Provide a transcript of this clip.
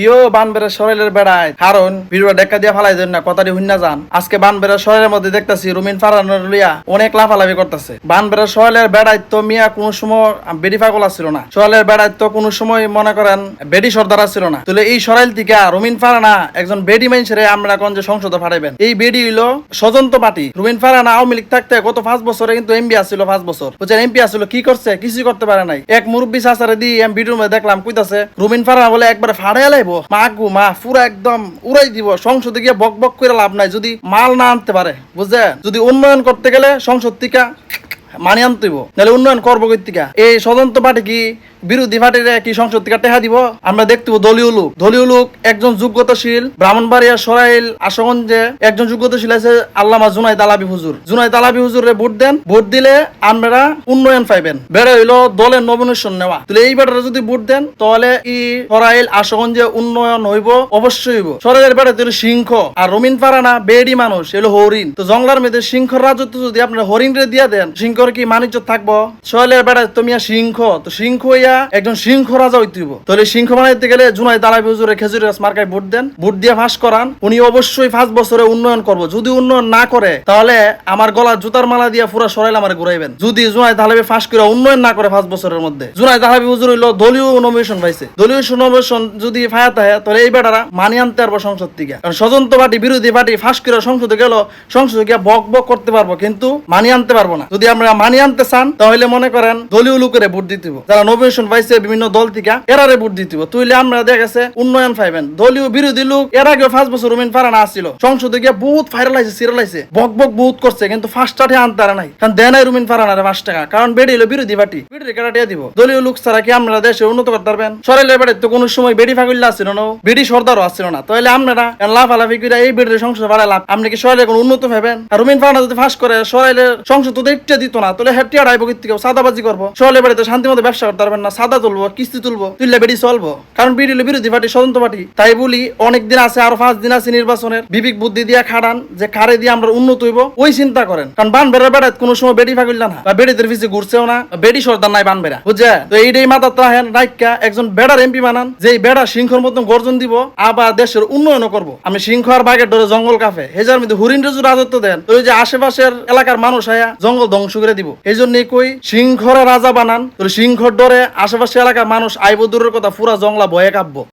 কিও বানবেড়ের শরীরের বেড়ায় কারণ ভিডিও ডেকা দিয়ে ফালাই দেন না কথাটি হুন্না যান। আজকে বানবেড়ের শরীরের মধ্যে দেখতেছি রুমিন ফারানোর লিয়া অনেক লাফালাফি করতেছে। বানবেড়ের শরীরের বেড়ায় তো মিয়া কোনো সময় বেডি পাগল ছিল না, শরীরের বেড়ায় তো কোনো সময় মনে করেন বেডি সর্দার ছিল না। তাহলে এই শরীর থেকে রুমিন ফারানা একজন বেডি মানুষের আমরা কোন যে সংসদে ফাটাইবেন। এই বেডি হইলো স্বতন্ত্র পার্টি। রুমিন ফারানা আওয়ামী লীগ থাকতে গত 5 বছরে কিন্তু এমপি আসছিল, 5 বছর বুঝছেন। এমপি আসছিল, কি করছে? কিছুই করতে পারে নাই। এক মুরব্বী চাচারে দিয়ে আমি ভিডিওর মধ্যে দেখলাম কইতাছে রুমিন ফারানা বলে একবার ফাড়াই লাইবো, মা গু মা পুরা একদম উড়াই দিব, সংসদে গিয়ে বক বক করে লাভ নাই যদি মাল না আনতে পারে, বুঝছেন। যদি উন্নয়ন করতে গেলে সংসদ থেকে মানি আনতে হইব, নাহলে উন্নয়ন করবো কই থেকে? এই স্বতন্ত্র পার্টি কি বিরোধী পার্টির কি সংসদ থেকে টেহা দিব? আমরা দেখতে দলীয় লোক, দলীয় লোক একজন যোগ্যতাশীল ব্রাহ্মণবাড়িয়া সরাইল আশুগঞ্জে একজন যোগ্যতাশীল আছে আল্লামা জুনাইদ আলাবি হুজুর। জুনাইদ আলাবি হুজুরে ভোট দেন, ভোট দিলে আমরা উন্নয়ন পাইবেন। বেড়ে হইলো দলের নমিনেশন নেওয়া। তাহলে এই বেটারে যদি ভোট দেন তাহলে ই সরাইল আশুগঞ্জে উন্নয়ন হইব, অবশ্যই হইব। সরাইলের বেড়ে হইলো সিংহ, আর রুমিন ফারানা বেড়ি মানুষ, এলো হরিণ। তো জঙ্গলার মধ্যে সিংহর রাজত্ব যদি আপনারা হরিণরে দিয়া দেন, সিংহর কি মানিজ্য থাকবো? সরাইলের বেড়ে তুমি সিংহ, তো সিংহ একজন সিংহ রাজা হইতেইব। তাহলে সিংহ বানাইতে গেলে জুনাইদ আলাবি হুজুরের খেজুরি গাছ মার্কায় ভোট দেন, ভোট দিয়ে ফাঁস করান। উনি অবশ্যই 5 বছরে উন্নয়ন করবো। যদি উন্নয়ন না করে তাহলে আমার গলা জুতার মালা দিয়ে পুরো সরাইল আমার ঘুরাইবেন। যদি জুনাইদ আলাবি ফাঁস করে উন্নয়ন না করে 5 বছরের মধ্যে, জুনাইদ আলাবি হুজুর হইলো দলীয় নমিনেশন পাইছে। দলীয় নমিনেশন যদি ফায়াত হয় তাহলে এই বেটারা মানি আনতে পারবো সংসদ থেকে। কারণ স্বতন্ত্র পার্টি বিরোধী পার্টি ফাঁস করে সংসদে গেল, সংসদে গিয়ে বক বক করতে পারবো, কিন্তু মানি আনতে পারবো না। যদি আমরা মানি আনতে চান তাহলে মনে করেন দলীয় লোকের ভোট দিতে হবে, যারা নমিনেশন পাইছে বিভিন্ন দল থেকে এরারে ভোট দিতে হবে। তুইলে আমরা দেখা গেছে উন্নয়ন পাইবেন। দলীয় বিরোধী লোক এর আগে 5 বছর রুমিন ফারানা আসছিল, সংসদে গিয়ে বহুত ভাইরাল হয়েছে, সিরিয়াল হয়েছে, বক বক বহুত করছে, কিন্তু 5 টাকা আনতে পারে নাই। কারণ দেয় নাই রুমিন ফারানারে 5 টাকা, কারণ বেড়ি হলো বিরোধী পার্টি, বেড়ি কাটা দিব। দলীয় লোক ছাড়া কি আমরা দেশে উন্নত করতে পারবেন? সরাইলের বেড়ে তো কোনো সময় বেড়ি ফাগুল্লা আসছিল না, বেড়ি সর্দারও আসছিল না। তাহলে আপনারা লাফালাফি করে এই বেড়ির সংসদ বাড়াই লাভ, আপনি কি সরাইলে কোনো উন্নত পাবেন? আর রুমিন ফারানা যদি ফাঁস করে সরাইলের সংসদ তো দেখতে দিত না, তাহলে হেটিয়া ডাইব থেকে সাদাবাজি করবো। সরাইলের বাড়িতে শান্তি মতো ব্যবসা করতে পারবেন না, সাদা তুলবো, কিস্তি তুলবো, তুললে বেড়ি চলবো। কারণ বিডি হলো বিরোধী পার্টি, স্বতন্ত্র পার্টি। তাই বলি অনেক দিন আছে, আরো 5 দিন আছে নির্বাচনের, বিবেক বুদ্ধি দিয়ে খাড়ান যে কারে দিয়ে আমরা উন্নত হইব, ওই চিন্তা করেন। কারণ বানবেড়ার বেড়াত কোনো সময় বেড়ি ফাগুল্লা না, বা বেড়িদের পিছিয়ে ঘুরছেও না, বেড়ি সর্দার নাই বানবেড়া, বুঝছে। তো এইটাই মাথা তাহেন রাইকা একজন বেড়ার এমপি বানান, যে বেড়া সিংহর মতন গর্জন দিব, আবার দেশের উন্নয়ন করবো। আমি সিংহ আর বাঘের ডরে জঙ্গল কাফে, হেজার মধ্যে হরিণ রেজু রাজত্ব দেন, তো ওই যে আশেপাশের এলাকার মানুষ আয়া জঙ্গল ধ্বংস করে দিব। এই জন্যই কই সিংহরে রাজা বানান, সিংহর ডরে আশেপাশে এলাকার মানুষ আইব দূরের কথা পুরা জঙ্গলা ভয়ে কাঁপবো।